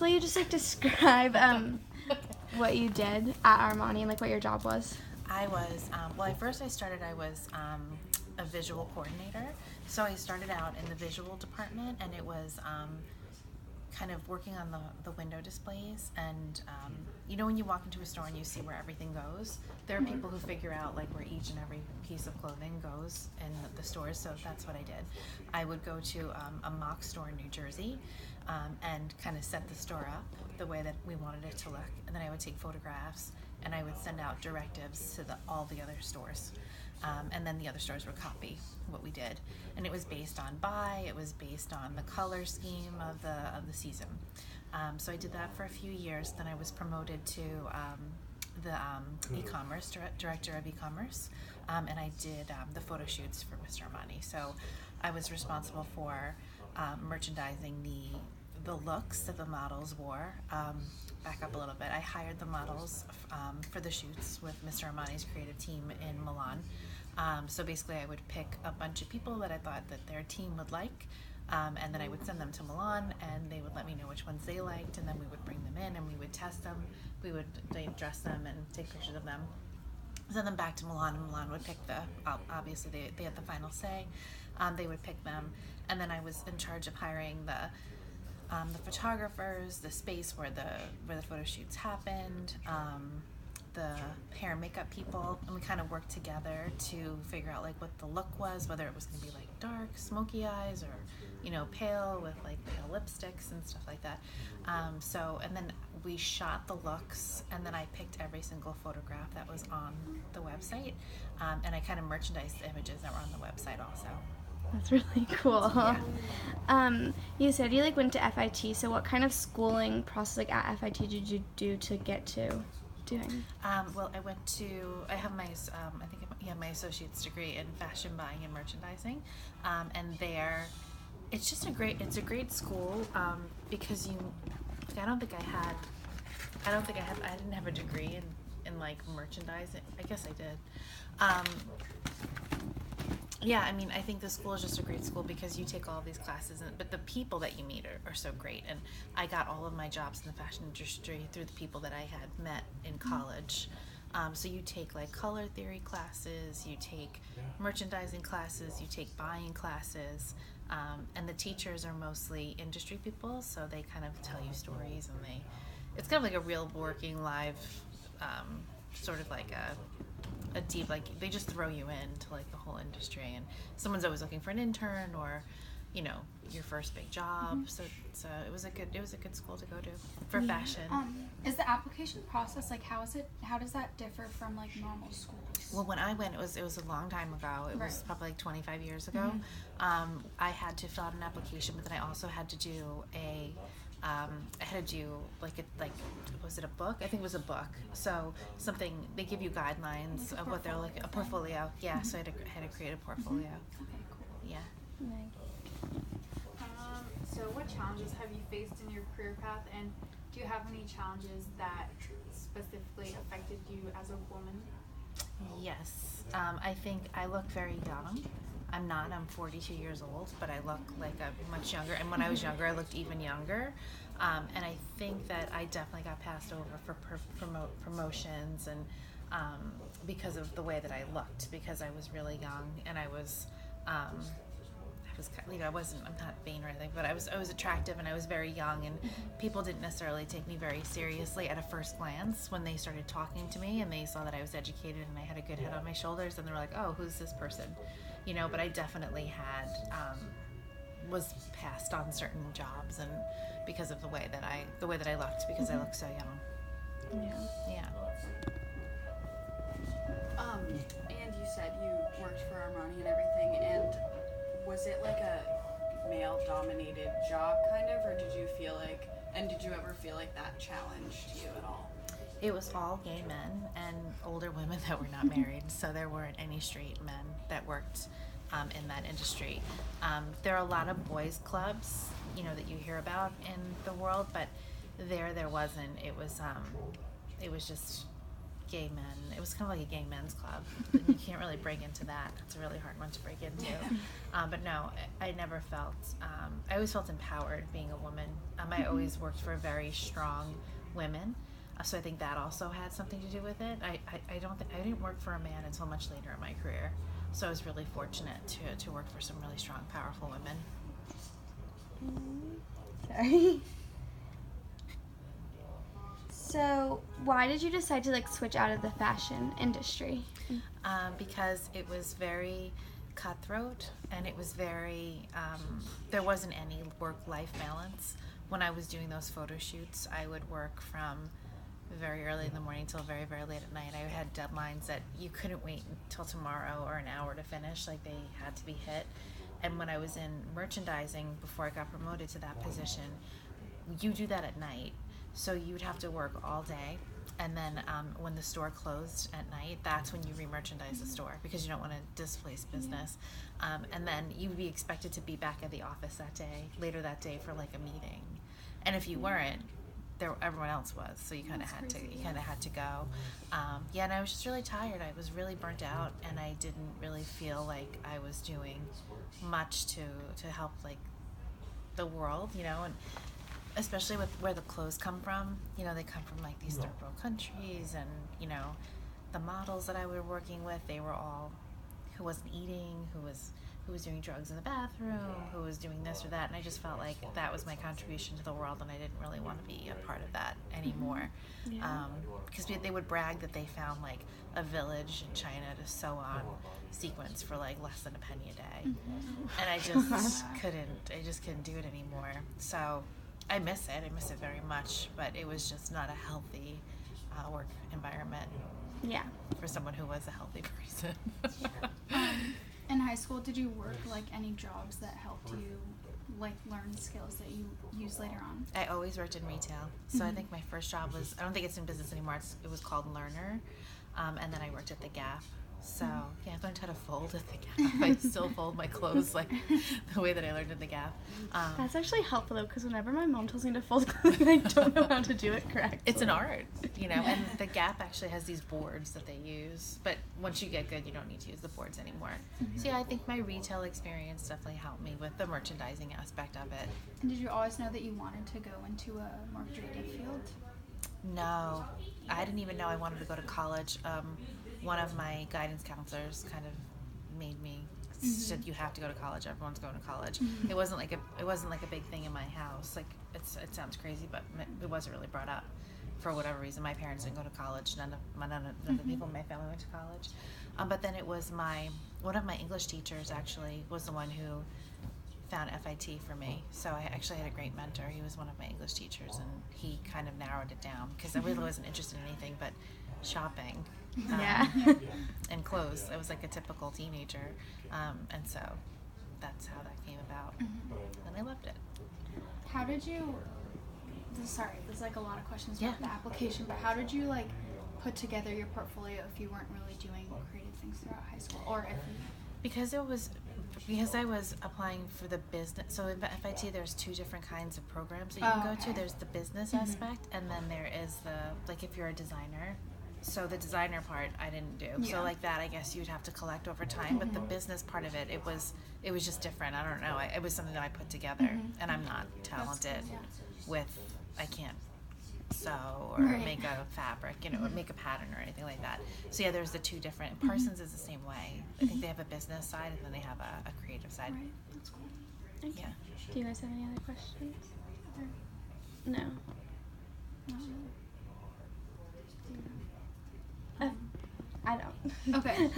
will you just like describe what you did at Armani and like what your job was? I was, well, first I started, I was a visual coordinator. So I started out in the visual department, and it was kind of working on the window displays. And you know, when you walk into a store and you see where everything goes, there are people who figure out like where each and every piece of clothing goes in the stores. So that's what I did. I would go to a mock store in New Jersey and kind of set the store up the way that we wanted it to look, and then I would take photographs and I would send out directives to all the other stores, and then the other stores would copy what we did. And it was based on buy, it was based on the color scheme of the season. So I did that for a few years. Then I was promoted to the e-commerce director of e-commerce, and I did the photo shoots for Mr. Armani. So I was responsible for merchandising the looks that the models wore. Back up a little bit. I hired the models for the shoots with Mr. Armani's creative team in Milan. So basically I would pick a bunch of people that I thought that their team would like, and then I would send them to Milan, and they would let me know which ones they liked, and then we would bring them in and we would test them. They'd dress them and take pictures of them, send them back to Milan, and Milan would pick obviously they had the final say. They would pick them, and then I was in charge of hiring the photographers, the space where the photo shoots happened, the hair and makeup people, and we kind of worked together to figure out like what the look was, whether it was going to be like dark, smoky eyes, or you know, pale with like pale lipsticks and stuff like that. And then we shot the looks, and then I picked every single photograph that was on the website, and I kind of merchandised the images that were on the website also. That's really cool. Yeah. You said you like went to FIT, so what kind of schooling process like at FIT did you do to get to doing? Well, I have my my associate's degree in fashion buying and merchandising, and it's a great school, because I didn't have a degree in like merchandising. I guess I did. Yeah, I mean, I think the school is just a great school because you take all of these classes, but the people that you meet are so great. And I got all of my jobs in the fashion industry through the people that I had met in college. So you take like color theory classes, you take merchandising classes, you take buying classes, and the teachers are mostly industry people, so they kind of tell you stories, and it's kind of like a real working live, sort of like a deep, like they just throw you into like the whole industry, and someone's always looking for an intern or, you know, your first big job. So it was a good school to go to for fashion. Is the application process like how does that differ from like normal schools? Well, when I went, it was a long time ago. It was probably like 25 years ago. I had to fill out an application, but then I also had to do was it a book? I think it was a book. So they give you guidelines of what they're like, a portfolio. Yeah, so I had to create a portfolio. Okay, cool. Yeah. So what challenges have you faced in your career path, and do you have any challenges that specifically affected you as a woman? Yes. I think I look very young. I'm not. I'm 42 years old, but I look like I'm much younger. And when I was younger, I looked even younger. And I think that I definitely got passed over for promotions, and because of the way that I looked, because I was really young, and I'm not vain or anything, but I was attractive, and I was very young, and people didn't necessarily take me very seriously at a first glance when they started talking to me, and they saw that I was educated and I had a good head on my shoulders, and they were like, oh, who's this person? You know, but I definitely was passed on certain jobs, and because of the way that I looked, because I looked so young. Yeah. And you said you worked for Armani and everything, and was it like a male-dominated job kind of, or did you ever feel like that challenged you at all? It was all gay men and older women that were not married, so there weren't any straight men that worked in that industry. There are a lot of boys' clubs, you know, that you hear about in the world, but there wasn't. It was just gay men. It was kind of like a gay men's club. And you can't really break into that. It's a really hard one to break into. But no, I never felt, I always felt empowered being a woman. I always worked for very strong women. So I think that also had something to do with it. I didn't work for a man until much later in my career. So I was really fortunate to work for some really strong, powerful women. Sorry. So why did you decide to like switch out of the fashion industry? Because it was very cutthroat, and it was very, there wasn't any work-life balance. When I was doing those photo shoots, I would work from very early in the morning till very, very late at night. I had deadlines that you couldn't wait until tomorrow or an hour to finish, like they had to be hit. And when I was in merchandising, before I got promoted to that position, you do that at night. So you would have to work all day, and then when the store closed at night, that's when you re-merchandise the store, because you don't want to displace business. And then you would be expected to be back at the office that day, later that day, for like a meeting. And if you weren't, everyone else was, so you kind of had to go. And I was just really tired. I was really burnt out, and I didn't really feel like I was doing much to help like the world, and especially with where the clothes come from. They come from like these third world countries, and the models that I was working with, they were all who wasn't eating, who was doing drugs in the bathroom, who was doing this or that, and I just felt like that was my contribution to the world, and I didn't really want to be a part of that anymore. Because they would brag that they found like a village in China to sew on sequins for like less than a penny a day, and I just couldn't do it anymore. So I miss it very much, but it was just not a healthy work environment. Yeah. For someone who was a healthy person. In high school, did you work like any jobs that helped you like learn skills that you use later on? I always worked in retail. So I think my first job was, I don't think it's in business anymore, it was called Learner. And then I worked at the Gap. So yeah, I learned how to fold at the Gap. I still fold my clothes like the way that I learned at the Gap. That's actually helpful though, because whenever my mom tells me to fold clothing, I don't know how to do it correctly. It's an art, and the Gap actually has these boards that they use, but once you get good, you don't need to use the boards anymore. So yeah, I think my retail experience definitely helped me with the merchandising aspect of it. And did you always know that you wanted to go into a more creative field? No, I didn't even know I wanted to go to college. One of my guidance counselors kind of made me said, "You have to go to college. Everyone's going to college." It wasn't like a big thing in my house. Like it sounds crazy, but it wasn't really brought up for whatever reason. My parents didn't go to college. None of the people in my family went to college. But then it was one of my English teachers actually was the one who found FIT for me. So I actually had a great mentor. He was one of my English teachers, and he kind of narrowed it down, because I really wasn't interested in anything but shopping. And clothes. I was like a typical teenager, and so that's how that came about. And I loved it. How did you? Sorry, there's like a lot of questions about the application, but how did you like put together your portfolio if you weren't really doing creative things throughout high school, or if? Because I was applying for the business. So in FIT, there's two different kinds of programs that you can go to. There's the business aspect, and then there is like if you're a designer. So the designer part I didn't do. So like that, I guess you'd have to collect over time. But the business part of it, it was just different. I don't know. It was something that I put together, and I'm not talented with. I can't sew or make a fabric, or make a pattern or anything like that. So yeah, there's the two different. Parsons is the same way. I think they have a business side, and then they have a creative side. Right, that's cool. Okay. Yeah. Do you guys have any other questions? No. I don't. Okay.